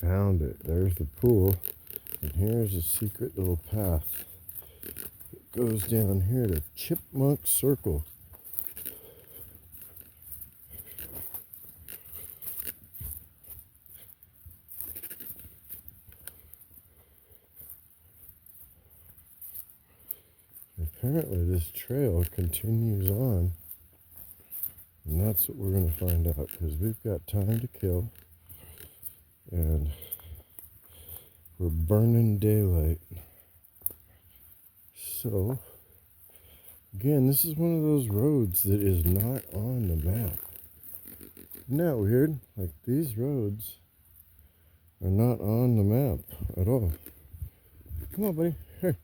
found it. There's the pool. And here's a secret little path. It goes down here to Chipmunk Circle. Apparently this trail continues on. And that's what we're going to find out, because we've got time to kill. And we're burning daylight. So, again, this is one of those roads that is not on the map. Isn't that weird? Like, these roads are not on the map at all. Come on, buddy. Here.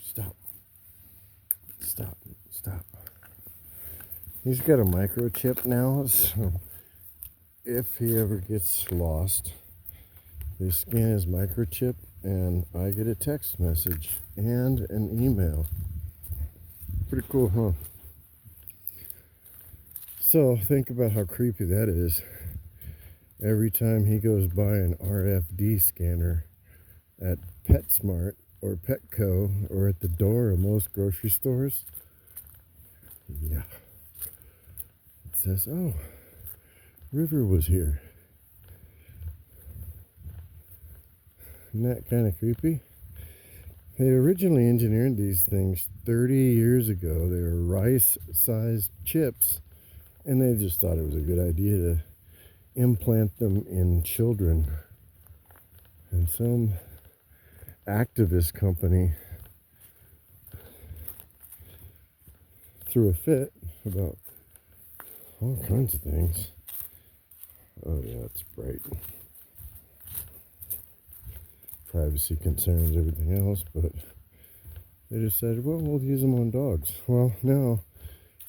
Stop. Stop. Stop. He's got a microchip now, so if he ever gets lost, they scan his microchip and I get a text message and an email. Pretty cool, huh? So think about how creepy that is. Every time he goes by an RFD scanner at PetSmart or Petco or at the door of most grocery stores, yeah, it says, oh, River was here. Isn't that kind of creepy? They originally engineered these things 30 years ago. They were rice-sized chips, and they just thought it was a good idea to implant them in children. And some activist company threw a fit about all kinds of things. Oh yeah, it's bright. Privacy concerns, everything else, but they decided, well, we'll use them on dogs. Well, now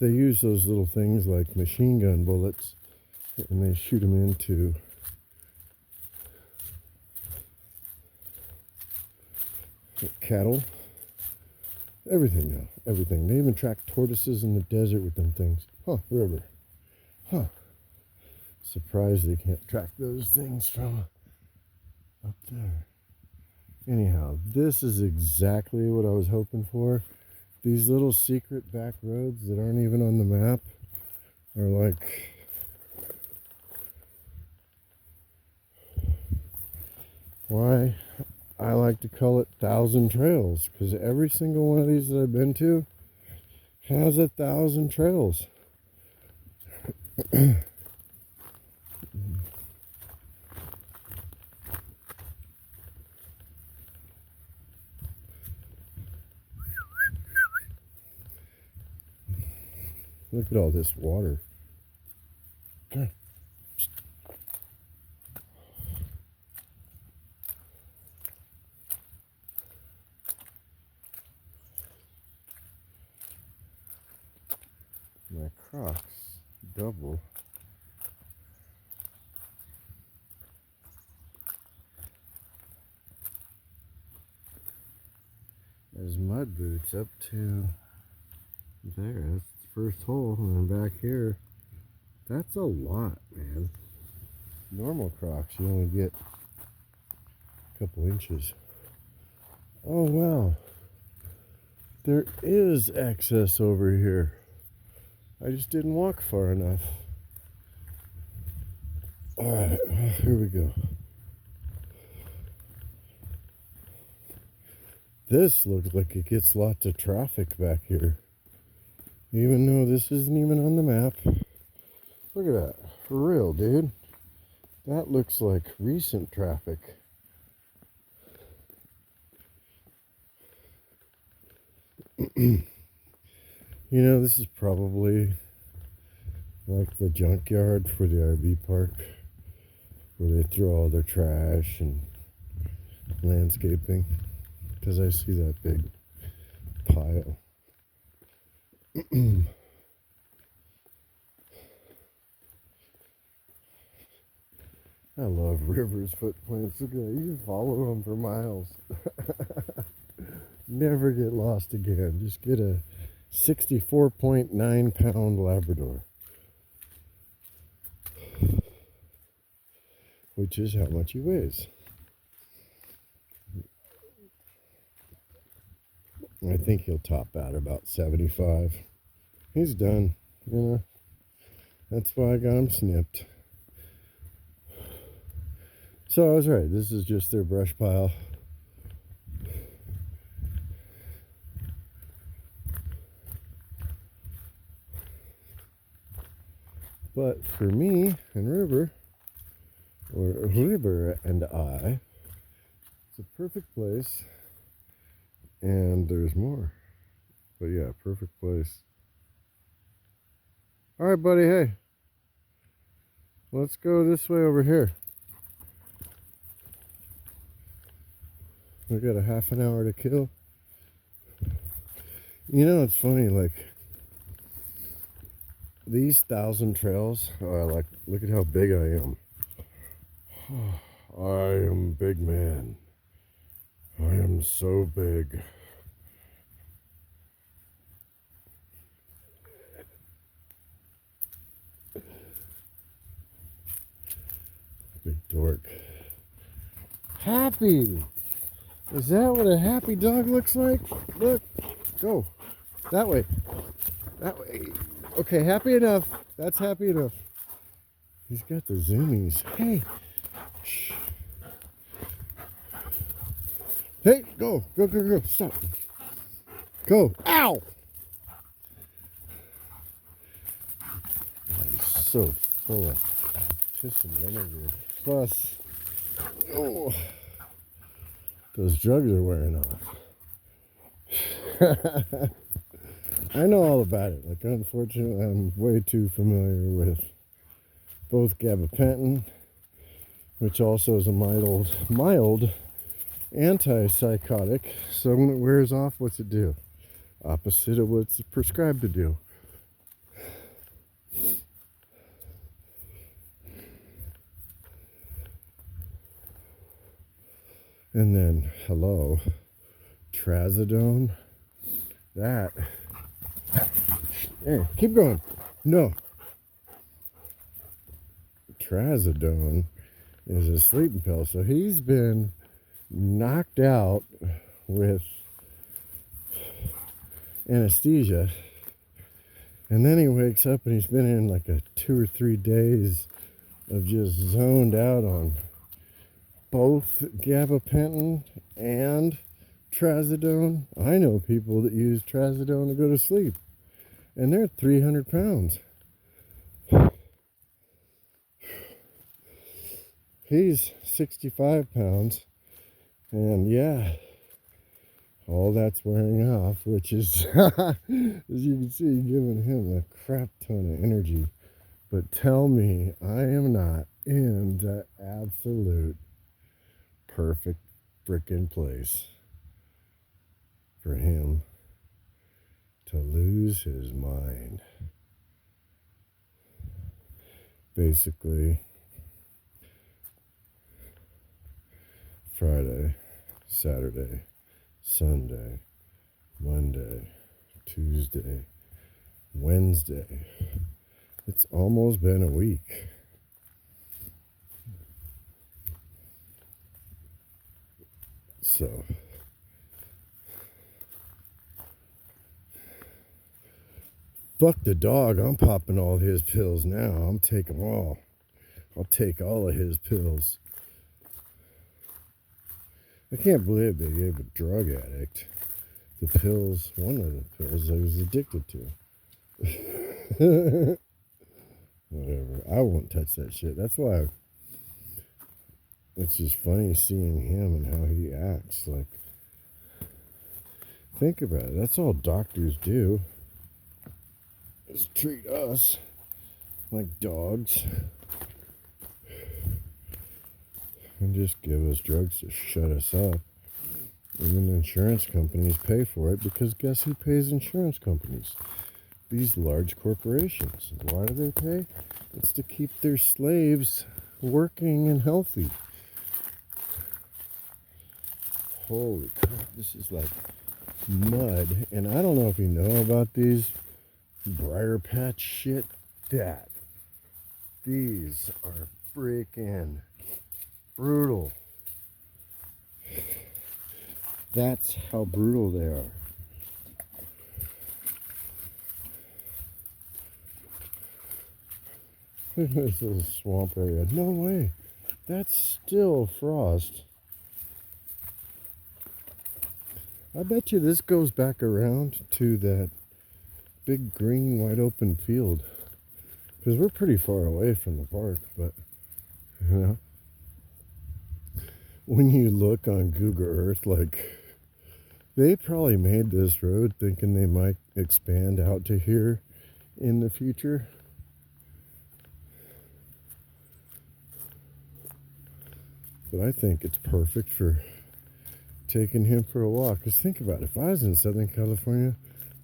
they use those little things like machine gun bullets, and they shoot them into cattle. Everything now, everything. They even track tortoises in the desert with them things. Huh, River. Huh. Surprised they can't track those things from up there. Anyhow, this is exactly what I was hoping for. These little secret back roads that aren't even on the map are like why I like to call it 1,000 trails, because every single one of these that I've been to has 1,000 trails. Look at all this water. Okay. My Crocs double. There's mud boots up to there. That's the first hole, and then back here. That's a lot, man. Normal Crocs, you only get a couple inches. Oh wow, there is access over here. I just didn't walk far enough. All right, here we go. This looks like it gets lots of traffic back here, even though this isn't even on the map. Look at that. For real, dude. That looks like recent traffic. You know, this is probably like the junkyard for the RV park, where they throw all their trash and landscaping, because I see that big pile. I love River's footprints. Look at that. You can follow them for miles. Never get lost again. Just get a 64.9 pound Labrador. which is how much he weighs. I think he'll top out about 75. He's done, you know. That's why I got him snipped. So I was right. This is just their brush pile. But for me and River, or River and I, it's a perfect place. And there's more. But yeah, perfect place. All right, buddy, hey. Let's go this way over here. We got a half an hour to kill. You know, it's funny, like, these 1,000 trails are like, look at how big I am. I am big man. I am so big. Big dork. Happy! Is that what a happy dog looks like? Look, go. That way. That way. Okay, happy enough. That's happy enough. He's got the zoomies. Hey. Shh. Hey, go. Go, go, go. Stop. Go. Ow! He's so full of piss and vinegar. Plus, oh, those drugs are wearing off. I know all about it. Like, unfortunately, I'm way too familiar with both gabapentin, which also is a mild antipsychotic. So when it wears off, what's it do? Opposite of what's prescribed to do. And then, hello, trazodone. That. Hey, keep going. No. Trazodone is a sleeping pill. So he's been knocked out with anesthesia. And then he wakes up and he's been in like a 2 or 3 days of just zoned out on both gabapentin and trazodone. I know people that use trazodone to go to sleep, and they're 300 pounds. He's 65 pounds, and yeah, all that's wearing off, which is, as you can see, giving him a crap ton of energy. But tell me, I am not in the absolute perfect frickin' place for him to lose his mind. Basically, Friday, Saturday, Sunday, Monday, Tuesday, Wednesday. It's almost been a week. So, fuck the dog. I'm popping all his pills now. I'm taking them all. I'll take all of his pills. I can't believe they gave a drug addict the pills, one of the pills I was addicted to. Whatever. I won't touch that shit. That's why it's just funny seeing him and how he acts. Like, think about it. That's all doctors do, is treat us like dogs and just give us drugs to shut us up. Even insurance companies pay for it, because guess who pays insurance companies? These large corporations. Why do they pay? It's to keep their slaves working and healthy. Holy crap, this is like mud. And I don't know if you know about these briar patch shit. These are freaking That's how brutal they are. This is a swamp area. No way. That's still frost. I bet you this goes back around to that big green wide open field. Because we're pretty far away from the park, but you know, when you look on Google Earth, like, they probably made this road thinking they might expand out to here in the future. But I think it's perfect for taking him for a walk. Because think about it, if I was in Southern California,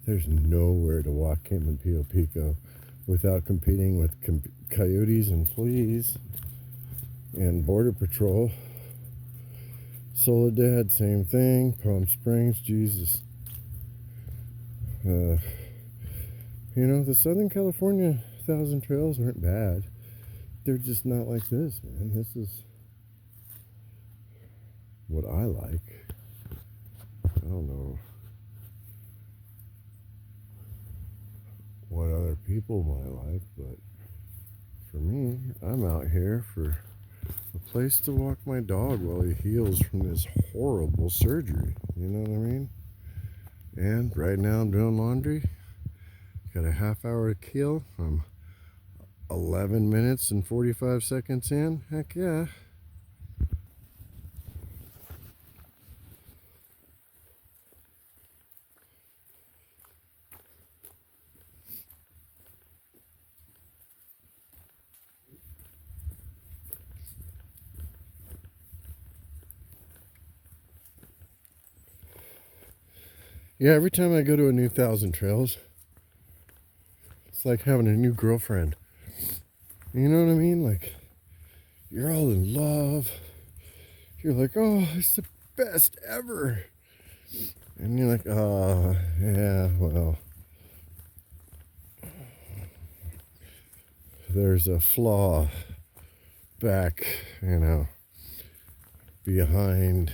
there's nowhere to walk him in Pio Pico without competing with coyotes and fleas and Border Patrol. Soledad, same thing. Palm Springs, Jesus. You know, the Southern California 1,000 trails aren't bad. They're just not like this, man. This is what I like. I don't know what other people might like, but for me, I'm out here for a place to walk my dog while he heals from this horrible surgery. You know what I mean? And right now I'm doing laundry. Got a half hour to kill. I'm 11 minutes and 45 seconds in. Heck yeah. Yeah, every time I go to a new 1,000 trails, it's like having a new girlfriend. You know what I mean? Like, you're all in love. You're like, oh, it's the best ever. And you're like, oh, yeah, well, there's a flaw back, you know, behind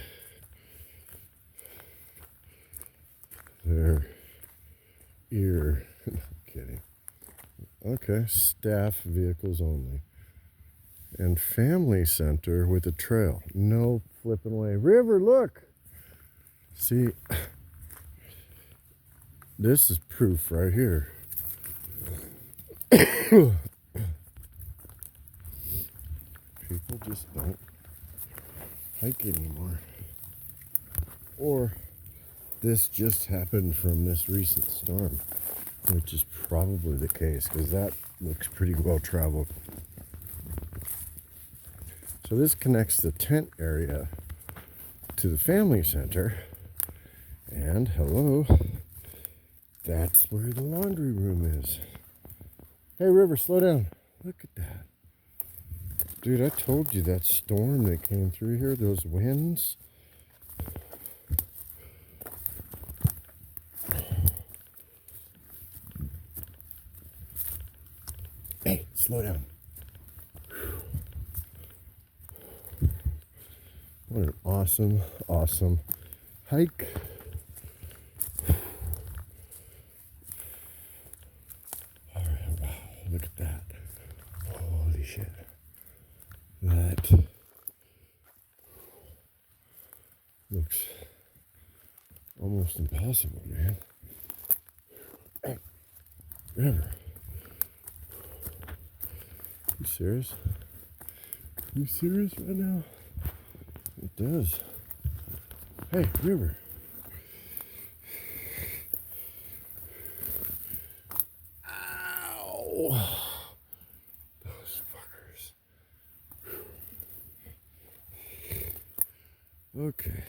their ear. I'm kidding. Okay, staff vehicles only. And family center with a trail. No flipping way. River, look! See, this is proof right here. People just don't hike anymore. Or this just happened from this recent storm, which is probably the case because that looks pretty well traveled. So this connects the tent area to the family center, and hello, that's where the laundry room is. Hey River, slow down. Look at that. Dude, I told you that storm that came through here, those winds. Hey, slow down. What an awesome, awesome hike. All right, wow, look at that. Holy shit. That looks almost impossible, man. Hey, River. You serious? You serious right now? It does. Hey, River. Ow! Those fuckers. Okay.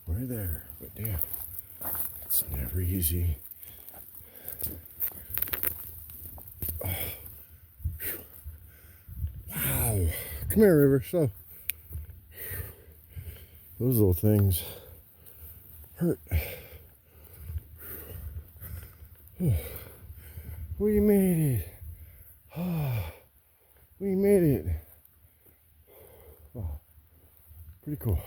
We're there, but damn, it's never easy. Wow. Come here, River. So, those little things hurt. We made it. We made it. Wow. Pretty cool.